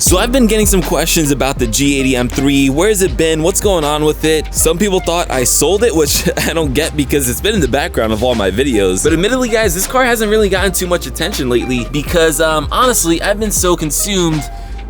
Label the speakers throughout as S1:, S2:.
S1: So I've been getting some questions about the G80 M3. Where's it been? What's going on with it? Some people thought I sold it, which I don't get because it's been in the background of all my videos. But admittedly, guys, this car hasn't really gotten too much attention lately because honestly, I've been so consumed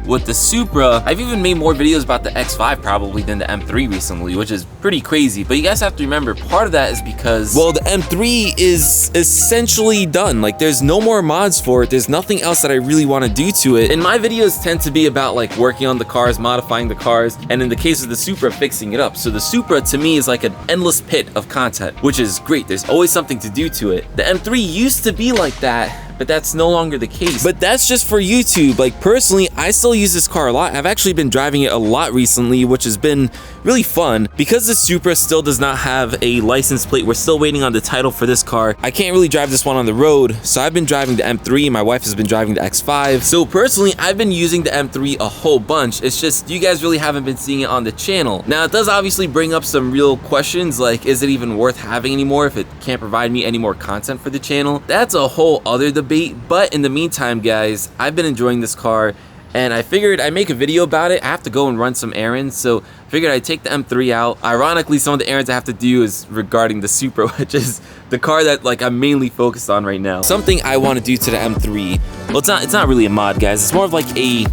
S1: with the Supra. I've even made more videos about the X5 probably than the M3 recently, which is pretty crazy. But you guys have to remember, part of that is because, well, the M3 is essentially done. Like, there's no more mods for it. There's nothing else that I really want to do to it. And my videos tend to be about like working on the cars, modifying the cars, and in the case of the Supra, fixing it up. So the Supra to me is like an endless pit of content, which is great. There's always something to do to it. The M3 used to be like that, but that's no longer the case. But that's just for YouTube. Like, personally, I still use this car a lot. I've actually been driving it a lot recently, which has been really fun. Because the Supra still does not have a license plate, we're still waiting on the title for this car. I can't really drive this one on the road, so I've been driving the M3. My wife has been driving the X5. So personally, I've been using the M3 a whole bunch. It's just you guys really haven't been seeing it on the channel. Now, it does obviously bring up some real questions, like, is it even worth having anymore if it can't provide me any more content for the channel? That's a whole other debate. But in the meantime, guys, I've been enjoying this car, and I figured I'd make a video about it. I have to go and run some errands, so I figured I'd take the M3 out. Ironically, some of the errands I have to do is regarding the Supra, which is the car that like I'm mainly focused on right now. Something I want to do to the M3, well, it's not really a mod, guys. It's more of like maybe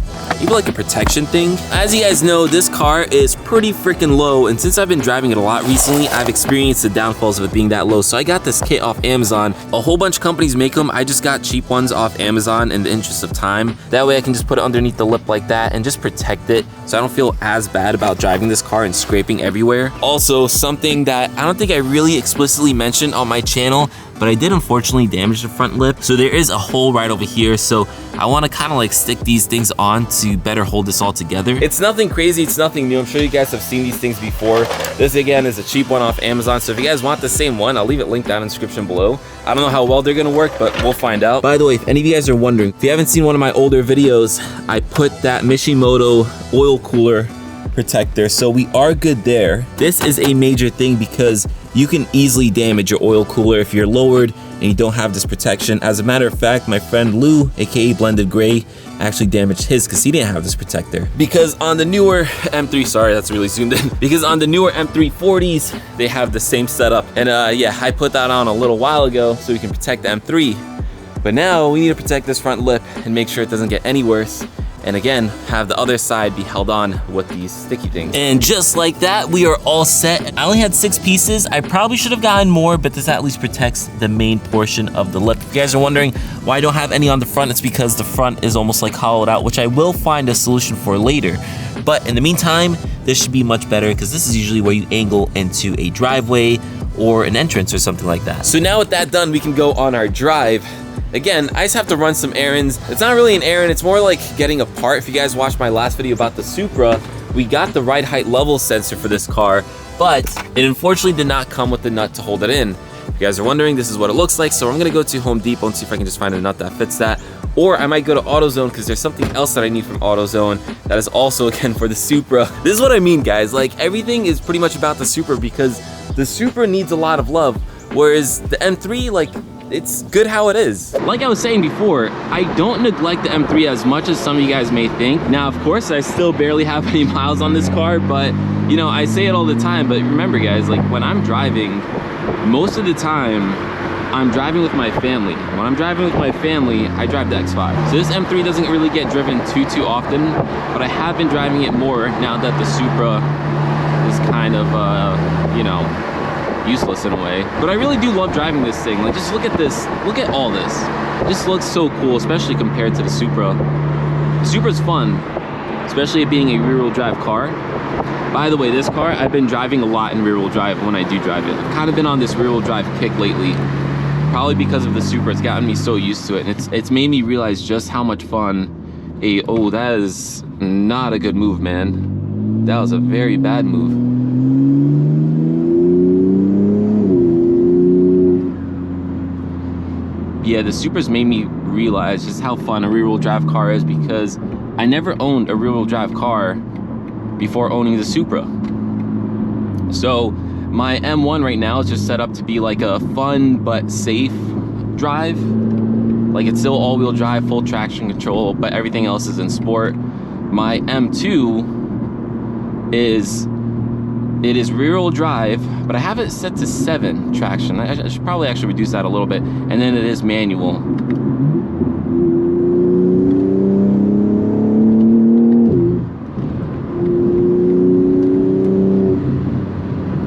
S1: like a protection thing. As you guys know, this car is pretty freaking low, and since I've been driving it a lot recently, I've experienced the downfalls of it being that low. So I got this kit off Amazon. A whole bunch of companies make them. I just got cheap ones off Amazon in the interest of time. That way I can just put it underneath the lip like that and just protect it so I don't feel as bad about driving this car and scraping everywhere. Also, something that I don't think I really explicitly mentioned on my channel, but I did unfortunately damage the front lip. So there is a hole right over here. So I want to kind of like stick these things on to better hold this all together. It's nothing crazy. It's nothing new. I'm sure you guys have seen these things before. This again is a cheap one off Amazon. So if you guys want the same one, I'll leave it linked down in the description below. I don't know how well they're going to work, but we'll find out. By the way, if any of you guys are wondering, if you haven't seen one of my older videos, I put that Mishimoto oil cooler protector, so we are good there. This is a major thing because you can easily damage your oil cooler if you're lowered and you don't have this protection. As a matter of fact, my friend Lou, aka Blended Gray, actually damaged his because he didn't have this protector. Because on the newer M3, sorry, that's really zoomed in. Because on the newer M340s, they have the same setup. And yeah, I put that on a little while ago so we can protect the M3. But now we need to protect this front lip and make sure it doesn't get any worse. And again, have the other side be held on with these sticky things. And just like that, we are all set. I only had 6 pieces. I probably should have gotten more, but this at least protects the main portion of the lip. If you guys are wondering why I don't have any on the front, it's because the front is almost like hollowed out, which I will find a solution for later. But in the meantime, this should be much better because this is usually where you angle into a driveway or an entrance or something like that. So now with that done, we can go on our drive. Again, I just have to run some errands. It's not really an errand, it's more like getting a part. If you guys watched my last video about the Supra, we got the ride height level sensor for this car, but it unfortunately did not come with the nut to hold it in. If you guys are wondering, this is what it looks like. So I'm gonna go to Home Depot and see if I can just find a nut that fits that. Or I might go to AutoZone because there's something else that I need from AutoZone that is also, again, for the Supra. This is what I mean, guys. Like, everything is pretty much about the Supra because the Supra needs a lot of love, whereas the M3, like, it's good how it is. Like I was saying before, I don't neglect the M3 as much as some of you guys may think. Now, of course, I still barely have any miles on this car, but you know, I say it all the time, but remember guys, like when I'm driving, most of the time, I'm driving with my family. When I'm driving with my family, I drive the X5. So this M3 doesn't really get driven too often, but I have been driving it more now that the Supra is kind of, you know, useless in a way. But I really do love driving this thing. Like, just look at this. Look at all this. It just looks so cool, especially compared to the Supra. The Supra's fun, especially it being a rear-wheel drive car. By the way, this car, I've been driving a lot in rear-wheel drive when I do drive it. I've kind of been on this rear-wheel drive kick lately. Probably because of the Supra, it's gotten me so used to it. And it's made me realize just how much fun oh, that is not a good move, man. That was a very bad move. Yeah, the Supra's made me realize just how fun a rear-wheel drive car is because I never owned a rear-wheel drive car before owning the Supra. So my M1 right now is just set up to be like a fun but safe drive. Like, it's still all-wheel drive, full traction control, but everything else is in sport. my M2 is rear-wheel drive, but I have it set to 7 traction. I should probably actually reduce that a little bit. And then it is manual.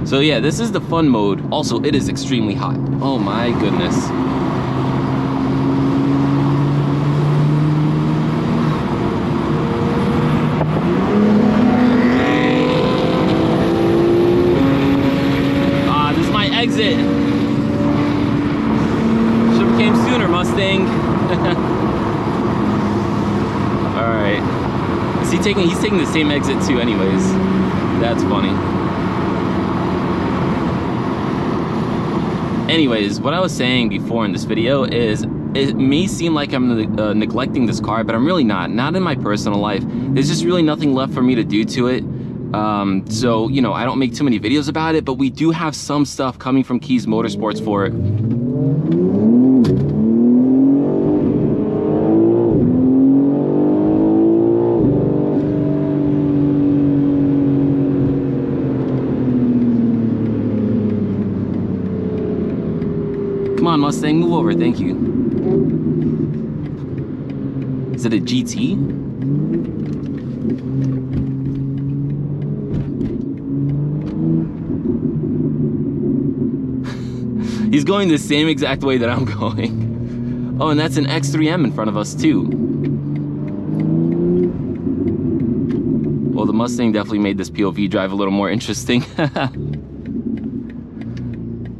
S1: So yeah, this is the fun mode. Also, it is extremely hot. Oh my goodness. This is my exit. Should've came sooner, Mustang. All right. He's taking the same exit too anyways. That's funny. Anyways, what I was saying before in this video is it may seem like I'm neglecting this car, but I'm really not in my personal life. There's just really nothing left for me to do to it. So, you know, I don't make too many videos about it, but we do have some stuff coming from Keys Motorsports for it. Come on, Mustang, move over, thank you. Is it a GT? He's going the same exact way that I'm going. Oh, and that's an X3M in front of us too. Well, the Mustang definitely made this POV drive a little more interesting.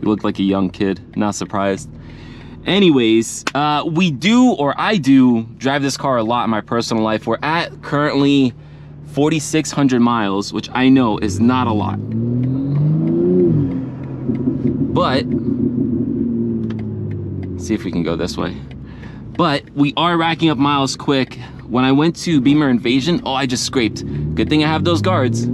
S1: You look like a young kid, not surprised. Anyways, I do drive this car a lot in my personal life. We're at currently 4,600 miles, which I know is not a lot. But, let's see if we can go this way. But we are racking up miles quick. When I went to Beamer Invasion, oh, I just scraped. Good thing I have those guards.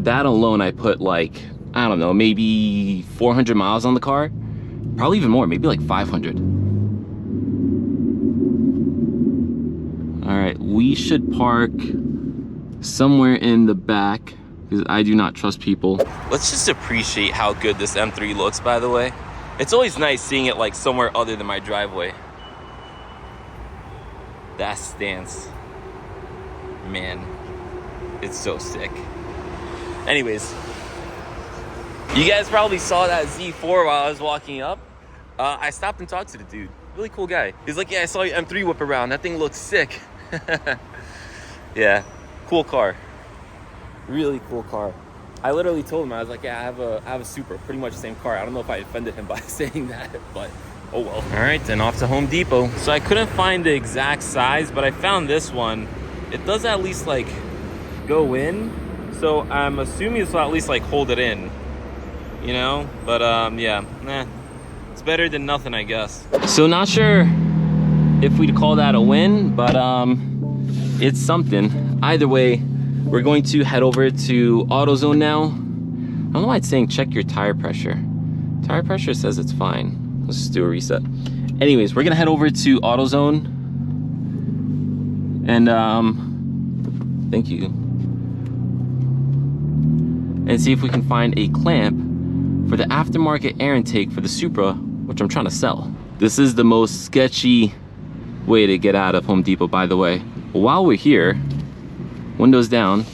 S1: That alone, I put like, I don't know, maybe 400 miles on the car. Probably even more, maybe like 500. All right, we should park somewhere in the back because I do not trust people. Let's just appreciate how good this M3 looks, by the way. It's always nice seeing it like somewhere other than my driveway. That stance, man, it's so sick. Anyways, you guys probably saw that Z4 while I was walking up. I stopped and talked to the dude. Really cool guy. He's like, yeah, I saw your M3 whip around. That thing looks sick. Yeah, cool car. Really cool car. I literally told him, I was like, yeah, I have a Supra, pretty much the same car. I don't know if I offended him by saying that, but oh well. All right, then off to Home Depot. So I couldn't find the exact size, but I found this one. It does at least like go in. So I'm assuming this will at least like hold it in, you know? But yeah, it's better than nothing, I guess. So not sure if we'd call that a win, but it's something. Either way, we're going to head over to AutoZone now. I don't know why it's saying check your tire pressure. Tire pressure says it's fine. Let's just do a reset. Anyways, we're gonna head over to AutoZone. And thank you. And see if we can find a clamp for the aftermarket air intake for the Supra, which I'm trying to sell. This is the most sketchy way to get out of Home Depot, by the way. But while we're here, windows down.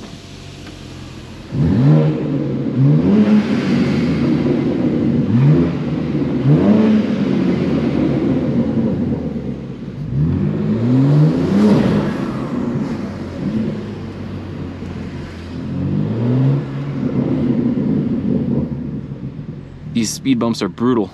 S1: These speed bumps are brutal.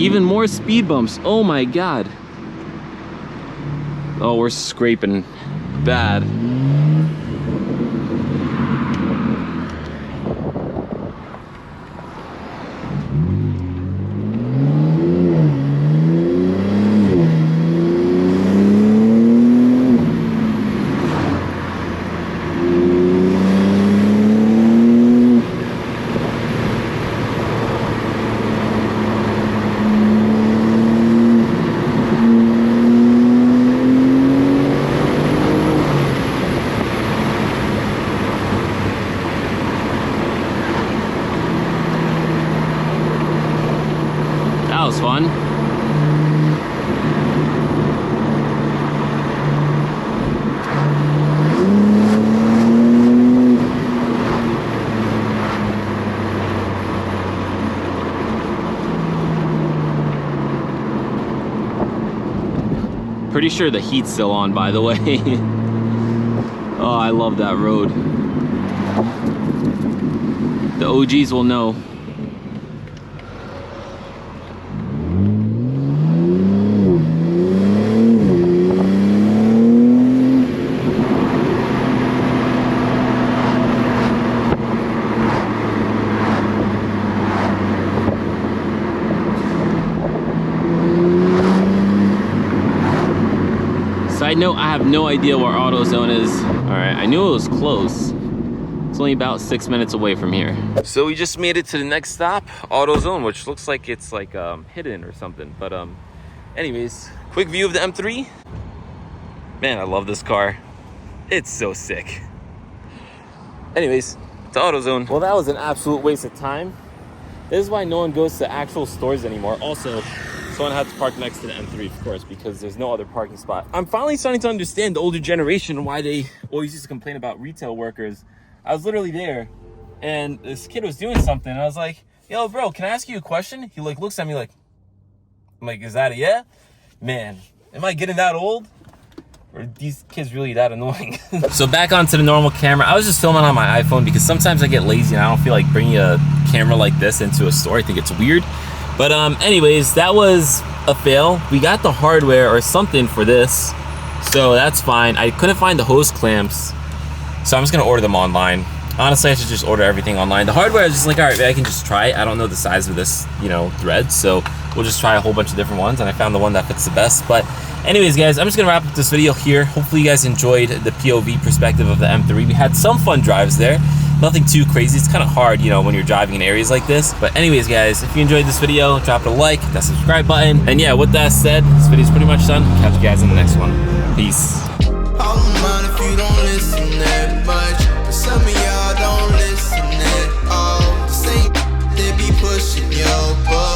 S1: Even more speed bumps. Oh my God. Oh, we're scraping bad. That was fun. Pretty sure the heat's still on, by the way. Oh, I love that road. The OGs will know. Side note, I have no idea where AutoZone is. All right, I knew it was close. It's only about 6 minutes away from here. So we just made it to the next stop, AutoZone, which looks like it's like hidden or something. But anyways, quick view of the M3. Man, I love this car. It's so sick. Anyways, to AutoZone. Well, that was an absolute waste of time. This is why no one goes to actual stores anymore. Also, someone had to park next to the M3, of course, because there's no other parking spot. I'm finally starting to understand the older generation and why they always used to complain about retail workers. I was literally there, and this kid was doing something, and I was like, yo, bro, can I ask you a question? He like looks at me like, I'm like, is that a yeah? Man, am I getting that old? Or are these kids really that annoying? So back onto the normal camera. I was just filming on my iPhone because sometimes I get lazy and I don't feel like bringing a camera like this into a store. I think it's weird. But anyways, that was a fail. We got the hardware or something for this, so that's fine. I couldn't find the hose clamps, so I'm just gonna order them online. Honestly, I should just order everything online. The hardware is just like, all right, I can just try it. I don't know the size of this, you know, thread, so we'll just try a whole bunch of different ones, and I found the one that fits the best. But anyways, guys, I'm just gonna wrap up this video here. Hopefully you guys enjoyed the POV perspective of the M3. We had some fun drives there. Nothing too crazy. It's kind of hard, you know, when you're driving in areas like this. But anyways, guys, if you enjoyed this video, drop it a like, hit that subscribe button. And yeah, with that said, this video's pretty much done. Catch you guys in the next one. Peace.
S2: Some of y'all don't listen at all. The same they be pushing your butt.